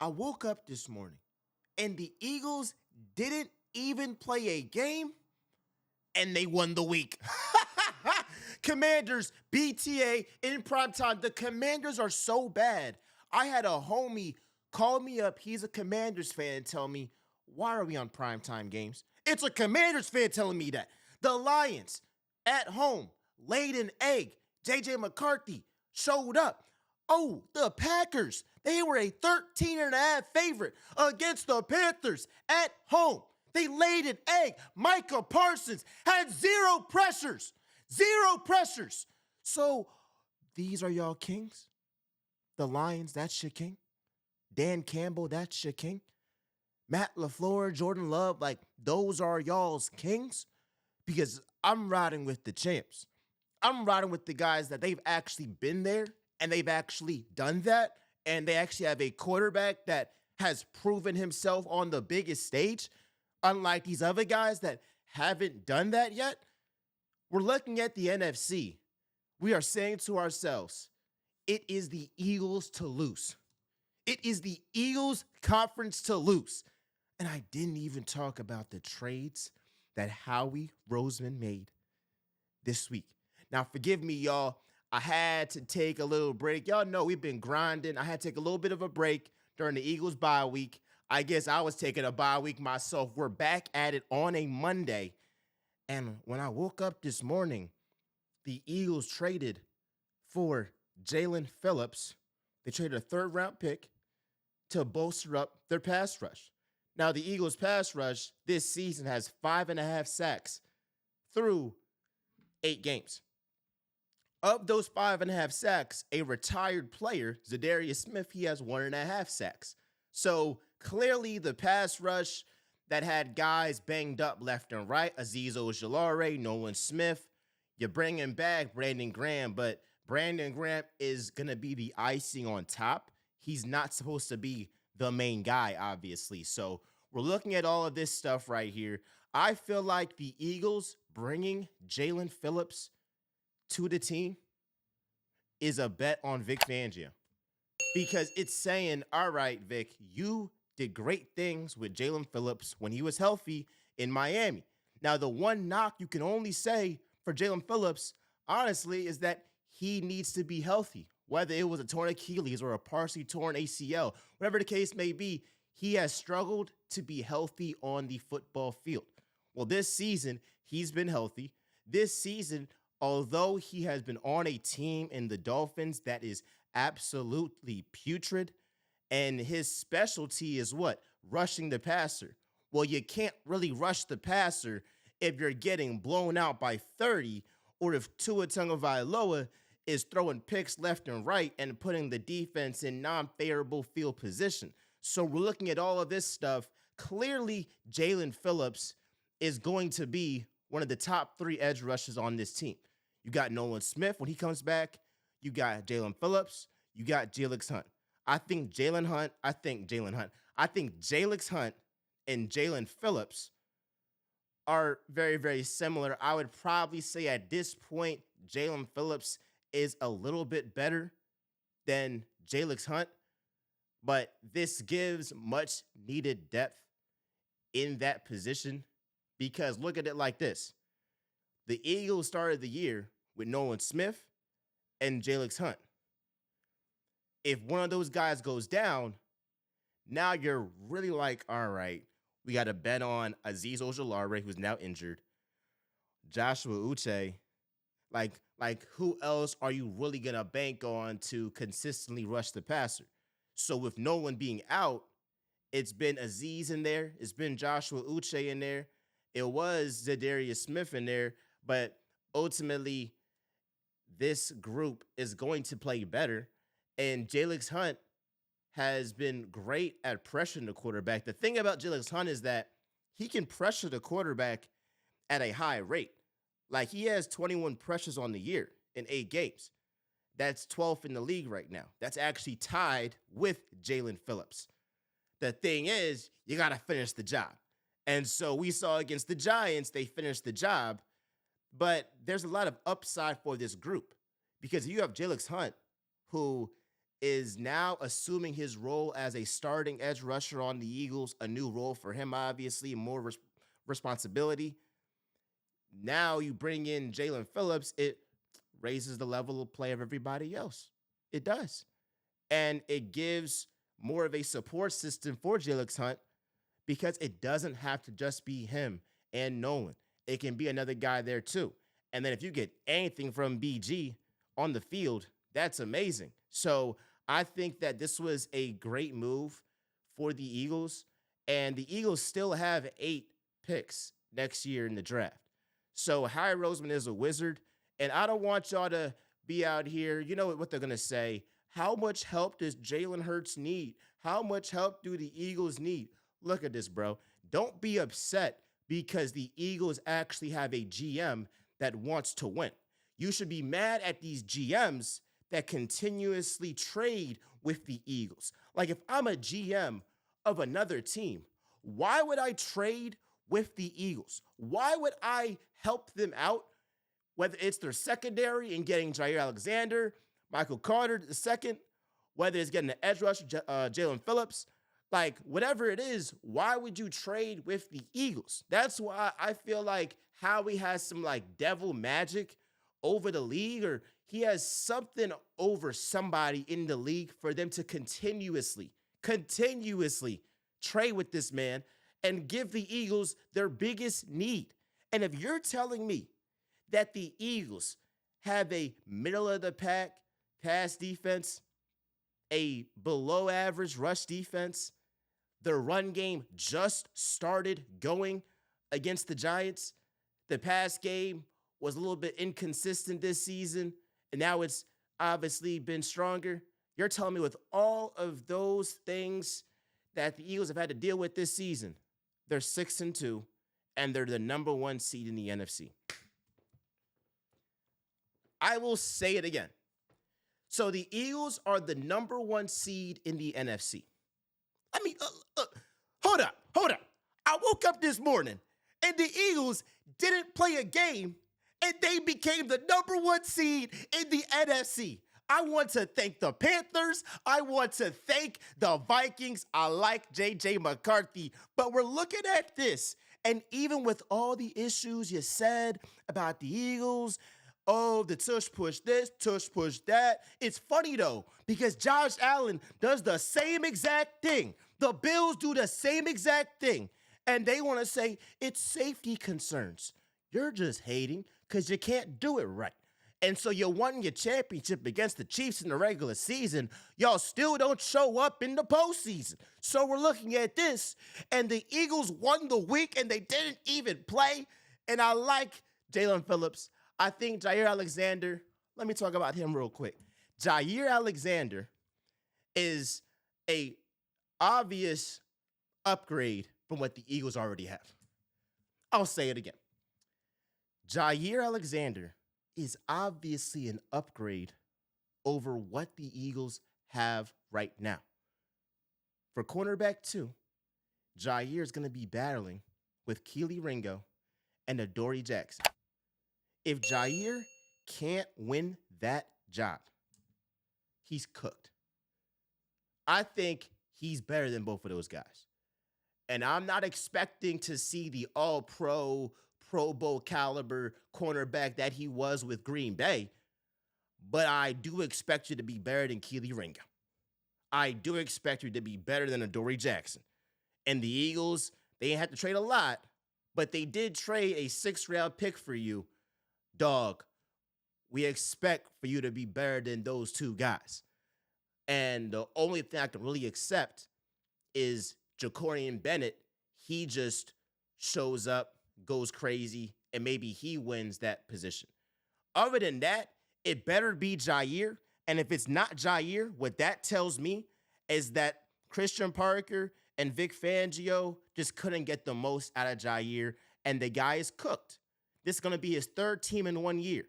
I woke up this morning and the Eagles didn't even play a game and they won the week. Commanders, BTA in primetime. The Commanders are so bad. I had a homie call me up. He's a Commanders fan and tell me, why are we on primetime games? It's a Commanders fan telling me that. The Lions at home laid an egg. JJ McCarthy showed up. Oh, the Packers. They were a 13.5 favorite against the Panthers at home. They laid an egg. Micah Parsons had zero pressures. Zero pressures. So these are y'all kings? The Lions, that's your king. Dan Campbell, that's your king. Matt LaFleur, Jordan Love, like those are y'all's kings? Because I'm riding with the champs. I'm riding with the guys that they've actually been there and they've actually done that. And they actually have a quarterback that has proven himself on the biggest stage. Unlike these other guys that haven't done that yet. We're looking at the NFC. We are saying to ourselves, it is the Eagles to lose. It is the Eagles conference to lose. And I didn't even talk about the trades that Howie Roseman made this week. Now, forgive me, y'all. I had to take a little break. Y'all know we've been grinding. I had to take a little bit of a break during the Eagles bye week. I guess I was taking a bye week myself. We're back at it on a Monday. And when I woke up this morning, the Eagles traded for Jaelan Phillips. They traded a third-round pick to bolster up their pass rush. Now, the Eagles' pass rush this season has 5.5 sacks through 8 games. Of those 5.5 sacks, a retired player, Zadarius Smith, he has 1.5 sacks. So clearly the pass rush that had guys banged up left and right, Azeez Ojulari, Nolan Smith, you're bringing back Brandon Graham, but Brandon Graham is going to be the icing on top. He's not supposed to be the main guy, obviously. So we're looking at all of this stuff right here. I feel like the Eagles bringing Jaelan Phillips to the team is a bet on Vic Fangio. Because it's saying, all right, Vic, you did great things with Jaelan Phillips when he was healthy in Miami. Now, the one knock you can only say for Jaelan Phillips, honestly, is that he needs to be healthy. Whether it was a torn Achilles or a partially torn ACL, whatever the case may be, he has struggled to be healthy on the football field. Well, this season, he's been healthy. This season, although he has been on a team in the Dolphins that is absolutely putrid, and his specialty is what? Rushing the passer. Well, you can't really rush the passer if you're getting blown out by 30 or if Tua Tagovailoa is throwing picks left and right and putting the defense in non-favorable field position. So we're looking at all of this stuff. Clearly, Jaelan Phillips is going to be one of the top 3 edge rushers on this team. You got Nolan Smith when he comes back. You got Jaelan Phillips. You got Jalix Hunt. I think Jalix Hunt and Jaelan Phillips are very, very similar. I would probably say at this point, Jaelan Phillips is a little bit better than Jalix Hunt, but this gives much needed depth in that position because look at it like this. The Eagles started the year with Nolan Smith and Jalix Hunt. If one of those guys goes down, now you're really like, all right, we got to bet on Azeez Ojulari, who's now injured, Joshua Uche. Like who else are you really going to bank on to consistently rush the passer? So with no one being out, it's been Azeez in there. It's been Joshua Uche in there. It was Zadarius Smith in there. But ultimately, this group is going to play better. And Jalix Hunt has been great at pressuring the quarterback. The thing about Jalix Hunt is that he can pressure the quarterback at a high rate. Like he has 21 pressures on the year in 8 games. That's 12th in the league right now. That's actually tied with Jaelan Phillips. The thing is, you got to finish the job. And so we saw against the Giants, they finished the job. But there's a lot of upside for this group because you have Jalix Hunt, who is now assuming his role as a starting edge rusher on the Eagles, a new role for him, obviously, more responsibility. Now you bring in Jalen Phillips, it raises the level of play of everybody else. It does. And it gives more of a support system for Jalen Hunt because it doesn't have to just be him and Nolan. It can be another guy there too. And then if you get anything from BG on the field, that's amazing. So I think that this was a great move for the Eagles. And the Eagles still have 8 picks next year in the draft. So Howie Roseman is a wizard. And I don't want y'all to be out here, you know what they're going to say. How much help does Jalen Hurts need? How much help do the Eagles need? Look at this, bro. Don't be upset because the Eagles actually have a GM that wants to win. You should be mad at these GMs that continuously trade with the Eagles. Like if I'm a GM of another team, why would I trade with the Eagles? Why would I help them out? Whether it's their secondary and getting Jaire Alexander, Michael Carter the second, whether it's getting the edge rusher, Jaelan Phillips, like whatever it is, why would you trade with the Eagles? That's why I feel like Howie has some like devil magic over the league, or he has something over somebody in the league for them to continuously trade with this man and give the Eagles their biggest need. And if you're telling me that the Eagles have a middle of the pack pass defense, a below average rush defense, their run game just started going against the Giants, the pass game was a little bit inconsistent this season, and now it's obviously been stronger. You're telling me with all of those things that the Eagles have had to deal with this season, they're 6-2, and they're the number 1 seed in the NFC. I will say it again. So the Eagles are the number 1 seed in the NFC. I mean, hold up. I woke up this morning, and the Eagles didn't play a game, and they became the number 1 seed in the NFC. I want to thank the Panthers. I want to thank the Vikings. I like J.J. McCarthy. But we're looking at this, and even with all the issues you said about the Eagles, oh, the Tush pushed this, Tush pushed that. It's funny, though, because Josh Allen does the same exact thing. The Bills do the same exact thing. And they want to say it's safety concerns. You're just hating because you can't do it right. And so you won your championship against the Chiefs in the regular season. Y'all still don't show up in the postseason. So we're looking at this, and the Eagles won the week, and they didn't even play. And I like Jalen Phillips. I think Jaire Alexander, let me talk about him real quick. Jaire Alexander is a obvious upgrade from what the Eagles already have. I'll say it again. Jaire Alexander is obviously an upgrade over what the Eagles have right now. For cornerback 2, Jaire is going to be battling with Keely Ringo and Adoree Jackson. If Jaire can't win that job, he's cooked. I think he's better than both of those guys. And I'm not expecting to see the all-pro, Pro Bowl caliber cornerback that he was with Green Bay, but I do expect you to be better than Keely Ringo. I do expect you to be better than Adoree Jackson. And the Eagles, they didn't have to trade a lot, but they did trade a 6th-round pick for you. Dog, we expect for you to be better than those 2 guys. And the only thing I can really accept is Jacorian Bennett. He just shows up, goes crazy, and maybe he wins that position. Other than that, it better be Jaire. And if it's not Jaire, what that tells me is that Christian Parker and Vic Fangio just couldn't get the most out of Jaire, and the guy is cooked. This is going to be his 3rd team in 1 year.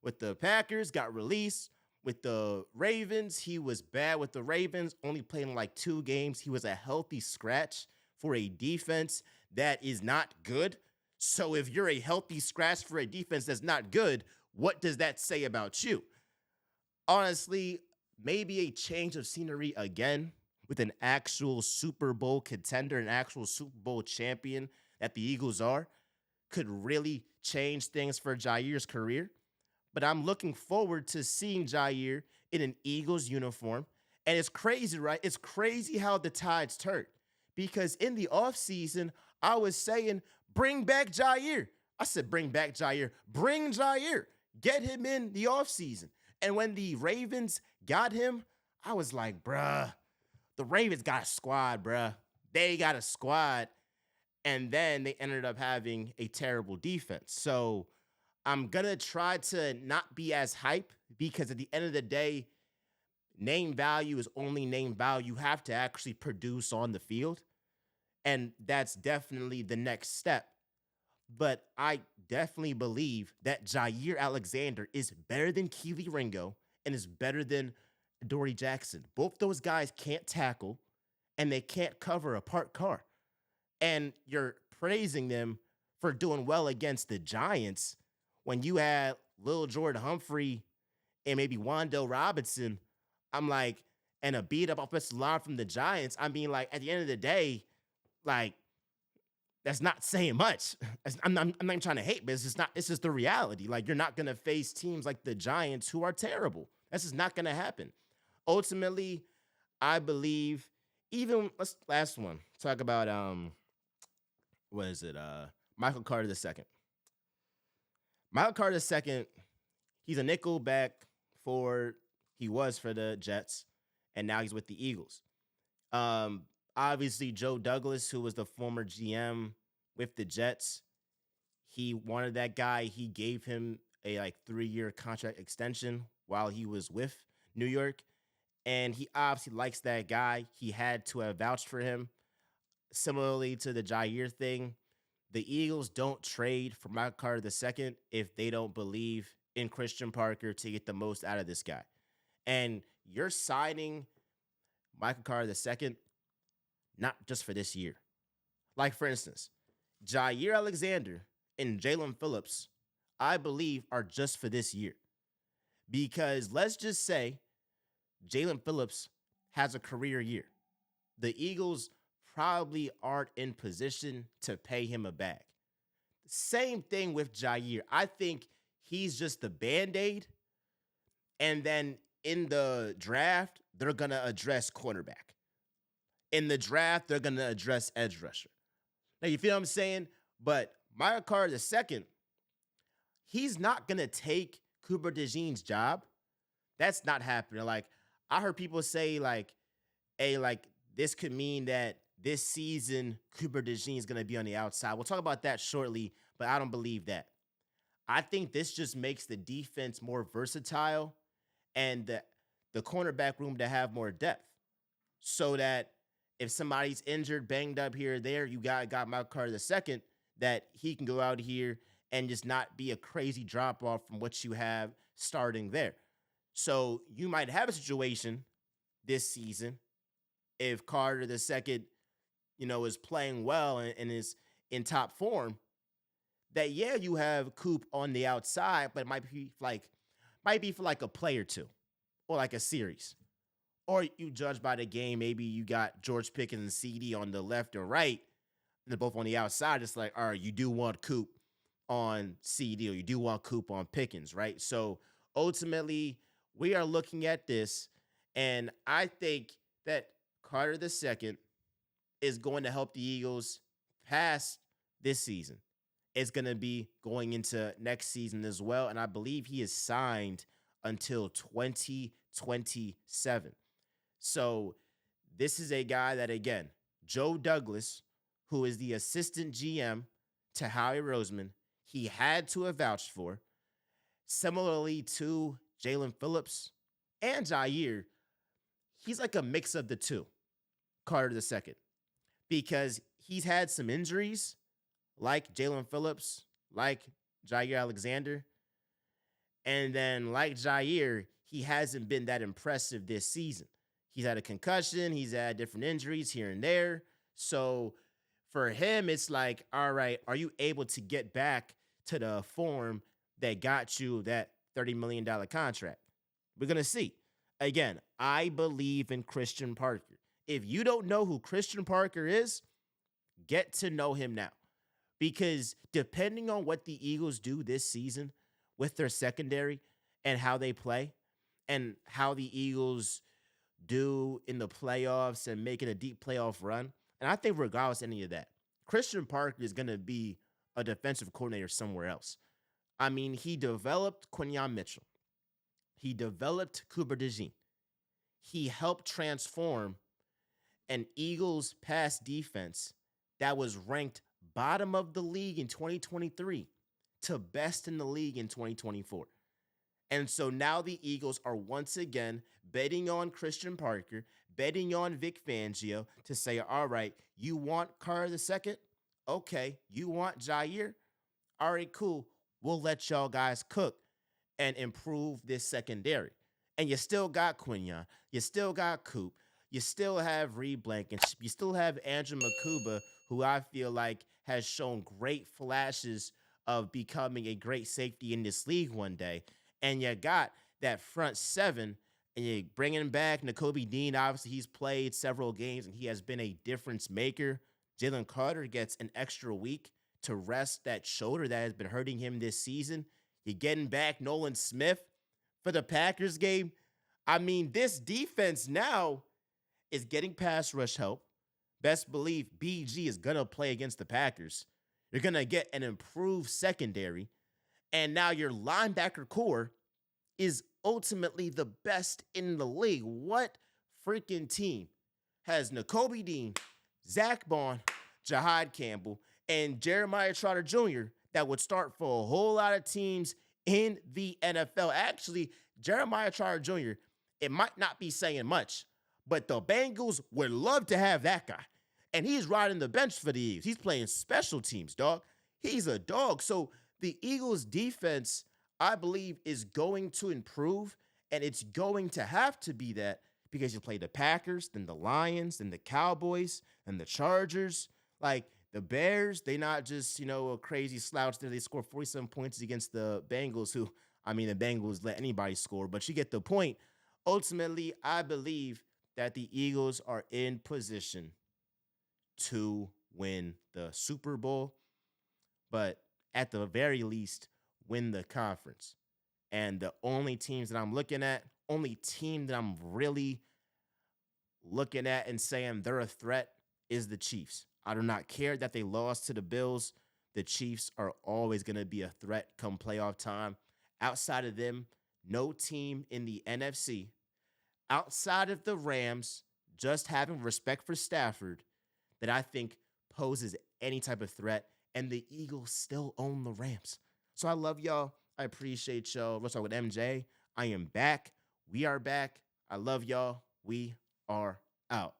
With the Packers, got released. With the Ravens, he was bad with the Ravens, only playing like 2 games. He was a healthy scratch for a defense that is not good. So if you're a healthy scratch for a defense that's not good, what does that say about you? Honestly, maybe a change of scenery again with an actual Super Bowl contender, an actual Super Bowl champion that the Eagles are, could really change things for Jaire's career. But I'm looking forward to seeing Jaire in an Eagles uniform. And it's crazy, right? It's crazy how the tides turned. Because in the offseason, I was saying, bring back Jaire. I said, bring back Jaire. Bring Jaire. Get him in the offseason. And when the Ravens got him, I was like, bruh, the Ravens got a squad, bruh. They got a squad. And then they ended up having a terrible defense. So I'm going to try to not be as hype because at the end of the day, name value is only name value. You have to actually produce on the field. And that's definitely the next step. But I definitely believe that Jaire Alexander is better than Keely Ringo and is better than Dory Jackson. Both those guys can't tackle and they can't cover a parked car. And you're praising them for doing well against the Giants when you had Lil Jordan Humphrey and maybe Wando Robinson. I'm like, and a beat up offensive line from the Giants. I mean, like, at the end of the day, like, that's not saying much. I'm not even trying to hate, but it's just the reality. Like, you're not going to face teams like the Giants who are terrible. That's just not going to happen. Ultimately, I believe last one. Talk about, what is it? Michael Carter II. Michael Carter II, he's a nickel back he was for the Jets, and now he's with the Eagles. Obviously, Joe Douglas, who was the former GM with the Jets, he wanted that guy. He gave him a 3-year contract extension while he was with New York, and he obviously likes that guy. He had to have vouched for him. Similarly to the Jaire thing, the Eagles don't trade for Michael Carter II if they don't believe in Christian Parker to get the most out of this guy. And you're signing Michael Carter II not just for this year. Like, for instance, Jaire Alexander and Jaelan Phillips, I believe, are just for this year. Because let's just say Jaelan Phillips has a career year. The Eagles probably aren't in position to pay him a bag. Same thing with Jaire. I think he's just the Band-Aid. And then in the draft, they're going to address cornerback. In the draft, they're going to address edge rusher. Now, you feel what I'm saying? But Michael Carter II, he's not going to take Cooper DeJean's job. That's not happening. Like, I heard people say, like, hey, like, this could mean that this season Cooper DeJean is going to be on the outside. We'll talk about that shortly, but I don't believe that. I think this just makes the defense more versatile and the cornerback room to have more depth so that if somebody's injured, banged up here or there, you got Michael Carter II, that he can go out here and just not be a crazy drop-off from what you have starting there. So you might have a situation this season if Carter II, is playing well and is in top form, that, yeah, you have Coop on the outside, but it might be for like a play or two or like a series. Or you judge by the game, maybe you got George Pickens and CD on the left or right, and they're both on the outside. It's like, all right, you do want Coop on CD or you do want Coop on Pickens, right? So ultimately, we are looking at this, and I think that Carter II is going to help the Eagles pass this season. It's going to be going into next season as well, and I believe he is signed until 2027. So this is a guy that, again, Joe Douglas, who is the assistant GM to Howie Roseman, he had to have vouched for. Similarly to Jaelan Phillips and Jaire, he's like a mix of the two, Carter II, because he's had some injuries like Jaelan Phillips, like Jaire Alexander, and then like Jaire, he hasn't been that impressive this season. He's had a concussion. He's had different injuries here and there. So for him, it's like, all right, are you able to get back to the form that got you that $30 million contract? We're going to see. Again, I believe in Christian Parker. If you don't know who Christian Parker is, get to know him now. Because depending on what the Eagles do this season with their secondary and how they play and how the Eagles do in the playoffs and making a deep playoff run, and I think regardless of any of that, Christian Parker is going to be a defensive coordinator somewhere else. I mean, he developed Quinyon Mitchell. He developed Cooper DeJean. He helped transform an Eagles pass defense that was ranked bottom of the league in 2023 to best in the league in 2024. And so now the Eagles are once again betting on Christian Parker, betting on Vic Fangio to say, all right, you want Carr the second? Okay. You want Jaire? All right, cool. We'll let y'all guys cook and improve this secondary. And you still got Quinyon. You still got Coop. You still have Reed Blanken. You still have Andrew Makuba, who I feel like has shown great flashes of becoming a great safety in this league one day. And you got that front seven, and you're bringing back Nakobe Dean. Obviously, he's played several games, and he has been a difference maker. Jalen Carter gets an extra week to rest that shoulder that has been hurting him this season. You're getting back Nolan Smith for the Packers game. I mean, this defense now is getting pass rush help. Best believe BG is going to play against the Packers. You're going to get an improved secondary. And now your linebacker core is ultimately the best in the league. What freaking team has Nakobe Dean, Zach Bond, Jahad Campbell, and Jeremiah Trotter Jr. that would start for a whole lot of teams in the NFL? Actually, Jeremiah Trotter Jr., it might not be saying much, but the Bengals would love to have that guy. And he's riding the bench for the Eagles. He's playing special teams, dog. He's a dog. So the Eagles defense, I believe, is going to improve, and it's going to have to be that because you play the Packers, then the Lions, then the Cowboys, and the Chargers. Like the Bears, they not just, a crazy slouch there. They score 47 points against the Bengals, who, I mean, the Bengals let anybody score, but you get the point. Ultimately, I believe that the Eagles are in position to win the Super Bowl, but at the very least, win the conference. And the only teams that I'm looking at, only team that I'm really looking at and saying they're a threat is the Chiefs. I do not care that they lost to the Bills. The Chiefs are always going to be a threat come playoff time. Outside of them, no team in the NFC, outside of the Rams, just having respect for Stafford, that I think poses any type of threat. And the Eagles still own the Rams. So I love y'all. I appreciate y'all. Let's talk with MJ. I am back. We are back. I love y'all. We are out.